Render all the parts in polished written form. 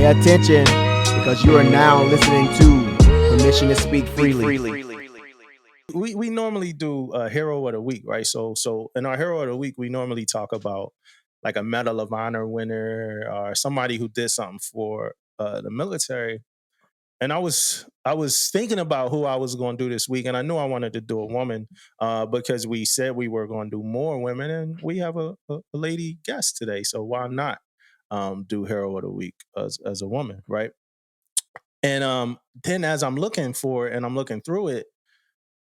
attention because you are now listening to Permission to Speak Freely. We normally do a hero of the week, right? So in our hero of the week, we normally talk about like a Medal of Honor winner or somebody who did something for the military. And I was thinking about who I was going to do this week, and I knew I wanted to do a woman because we said we were going to do more women, and we have a lady guest today, so why not do hero of the week as a woman, right? And then as I'm looking for it and I'm looking through it,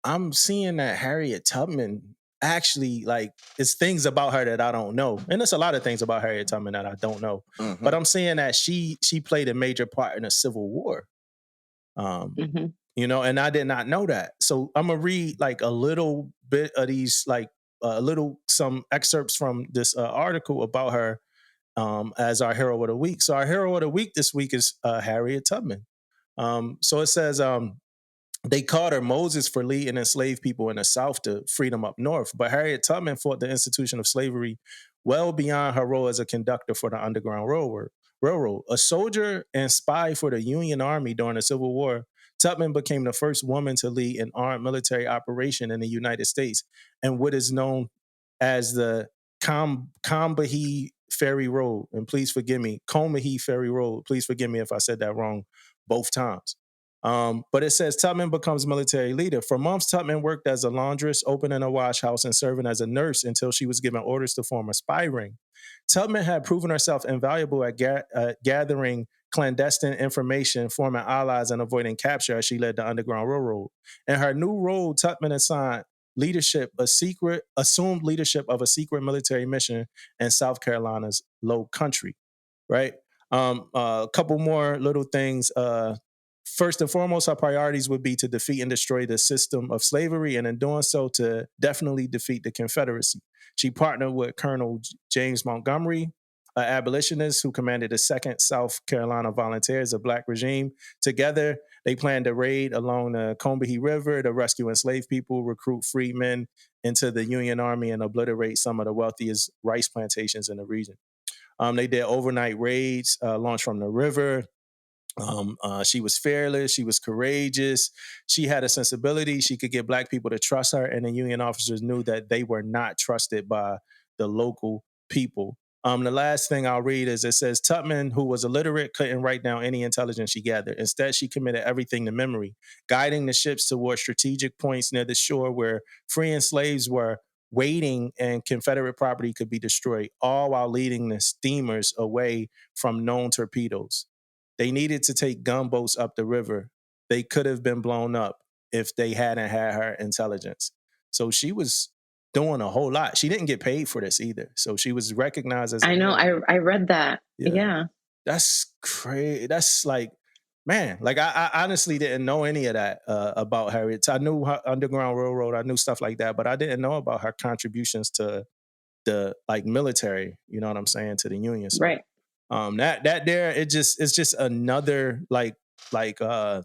I'm seeing that Harriet Tubman actually, like, it's things about her that I don't know. And there's a lot of things about Harriet Tubman that I don't know. Mhm. But I'm seeing that she played a major part in the Civil War. And I did not know that. So I'm gonna read like a little bit of these, like some excerpts from this article about her as our hero of the week. So our hero of the week this week is Harriet Tubman. So it says, they called her Moses for leading enslaved people in the South to freedom up north. But Harriet Tubman fought the institution of slavery well beyond her role as a conductor for the Underground Railroad. A soldier and spy for the Union Army during the Civil War, Tubman became the first woman to lead an armed military operation in the United States and what is known as the Combahee Ferry Road. And please forgive me, Combahee Ferry Road. Please forgive me if I said that wrong both times. But it says Tubman becomes military leader. For months, Tubman worked as a laundress, opening a wash house, and serving as a nurse until she was given orders to form a spy ring. Tubman had proven herself invaluable at gathering clandestine information, forming allies, and avoiding capture as she led the Underground Railroad. In her new role, Tubman assumed leadership of a secret military mission in South Carolina's Low Country. Right. A couple more little things. First and foremost, our priorities would be to defeat and destroy the system of slavery, and in doing so, to definitely defeat the Confederacy. She partnered with Colonel James Montgomery, an abolitionist who commanded the 2nd South Carolina Volunteers, a black regime. Together, they planned a raid along the Combahee River to rescue enslaved people, recruit freedmen into the Union Army, and obliterate some of the wealthiest rice plantations in the region. They did overnight raids, launched from the river. She was fearless. She was courageous. She had a sensibility. She could get black people to trust her, and the Union officers knew that they were not trusted by the local people. The last thing I'll read is it says Tubman, who was illiterate, couldn't write down any intelligence she gathered. Instead, she committed everything to memory, guiding the ships toward strategic points near the shore where freeing slaves were waiting and Confederate property could be destroyed, all while leading the steamers away from known torpedoes. They needed to take gunboats up the river. They could have been blown up if they hadn't had her intelligence. So she was doing a whole lot. She didn't get paid for this either. So she was recognized as I know. I read that. Yeah. That's crazy. That's like, man, like I honestly didn't know any of that about Harriet. I knew her Underground Railroad. I knew stuff like that, but I didn't know about her contributions to the like military, you know what I'm saying, to the Union. So, right. That there, it's just another like I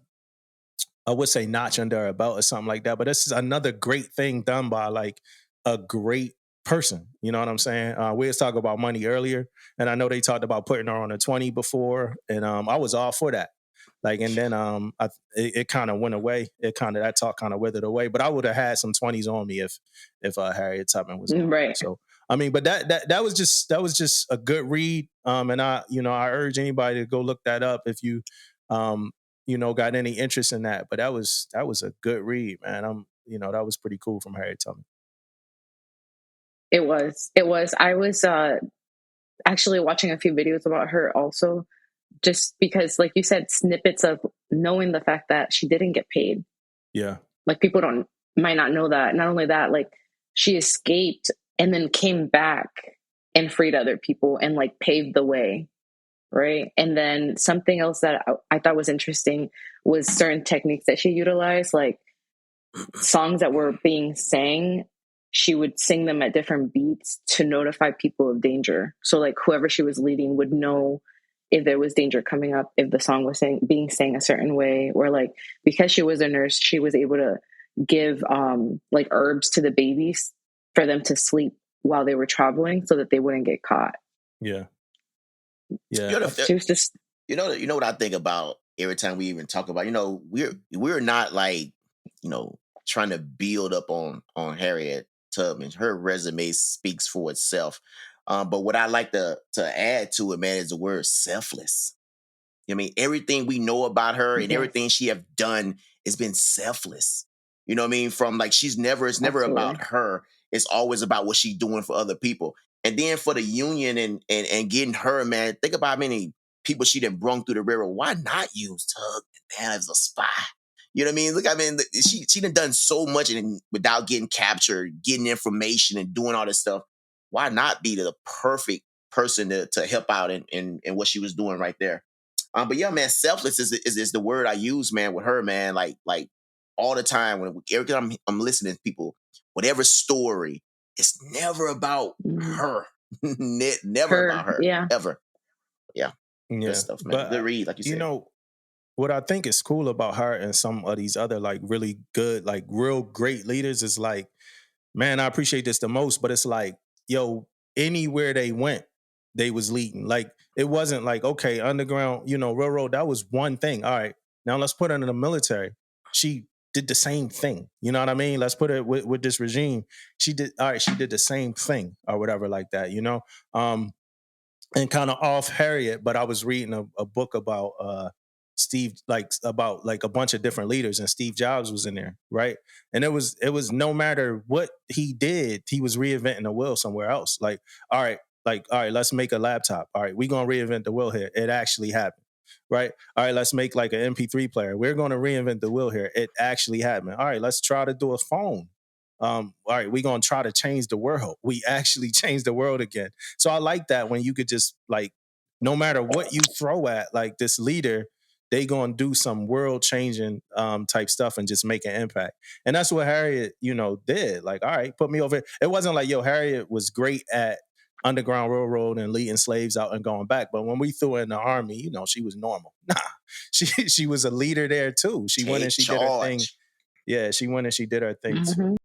would say notch under her belt or something like that. But this is another great thing done by like a great person. You know what I'm saying? We was talking about money earlier, and I know they talked about putting her on a 20 before, and I was all for that. Like, and then it kind of went away. That talk kind of withered away. But I would have had some 20s on me if Harriet Tubman was on. Right. So I mean, but that was just a good read. And I urge anybody to go look that up if you got any interest in that. But that was a good read, man. That was pretty cool from Harriet Tubman. It was. I was actually watching a few videos about her also, just because, like you said, snippets of knowing the fact that she didn't get paid. Yeah. Like people might not know that. Not only that, like she escaped and then came back and freed other people and like paved the way. Right. And then something else that I thought was interesting was certain techniques that she utilized, like songs that were being sang. She would sing them at different beats to notify people of danger. So like whoever she was leading would know if there was danger coming up, if the song was being sang a certain way, or like because she was a nurse, she was able to give like herbs to the babies for them to sleep while they were traveling so that they wouldn't get caught. Yeah. She was just You know what I think about every time we even talk about. We're not like, trying to build up on Harriet Tubman. Her resume speaks for itself. But what I like to add to it, man, is the word selfless. I mean, everything we know about her and Yes, everything she have done has been selfless. You know what I mean? From like it's never absolutely. about her. It's always about what she's doing for other people. And then for the union and getting her, man, think about how many people she done brung through the river. Why not use Tubman as a spy? You know what I mean? Look, I mean, she done so much and without getting captured, getting information and doing all this stuff. Why not be the perfect person to help out in what she was doing right there? But yeah, man, selfless is the word I use, man, with her, man. Like all the time when every time I'm listening to people, whatever story, it's never about Mhm. her, never about Her, her, yeah. ever. Yeah, good Yeah, stuff, man. but Good read, like you said. what I think is cool about her and some of these other like really good, like real great leaders is like, man, I appreciate this the most, but it's like, yo, anywhere they went, they was leading. Like it wasn't like, okay, underground, railroad, that was one thing. All right, now let's put her in the military. She did the same thing. You know what I mean? Let's put it with this regime. She did the same thing or whatever like that. And kind of off Harriet, but I was reading a book about Steve, like about like a bunch of different leaders, and Steve Jobs was in there, right? And it was no matter what he did, he was reinventing the wheel somewhere else. All right, let's make a laptop. All right, we're gonna reinvent the wheel here. It actually happened. Right. All right, let's make like an MP3 player. We're going to reinvent the wheel here. It actually happened. All right, let's try to do a phone. All right, we're going to try to change the world. We actually changed the world again. So I like that when you could just like, no matter what you throw at like this leader, they gonna do some world changing type stuff and just make an impact. And that's what Harriet, did. Like, all right, put me over. It wasn't like, yo, Harriet was great at Underground Railroad and leading slaves out and going back. But when we threw her in the army, she was normal. Nah, she was a leader there too. She went and Take she did her thing. charge. Yeah, she went and she did her thing too. Mhm.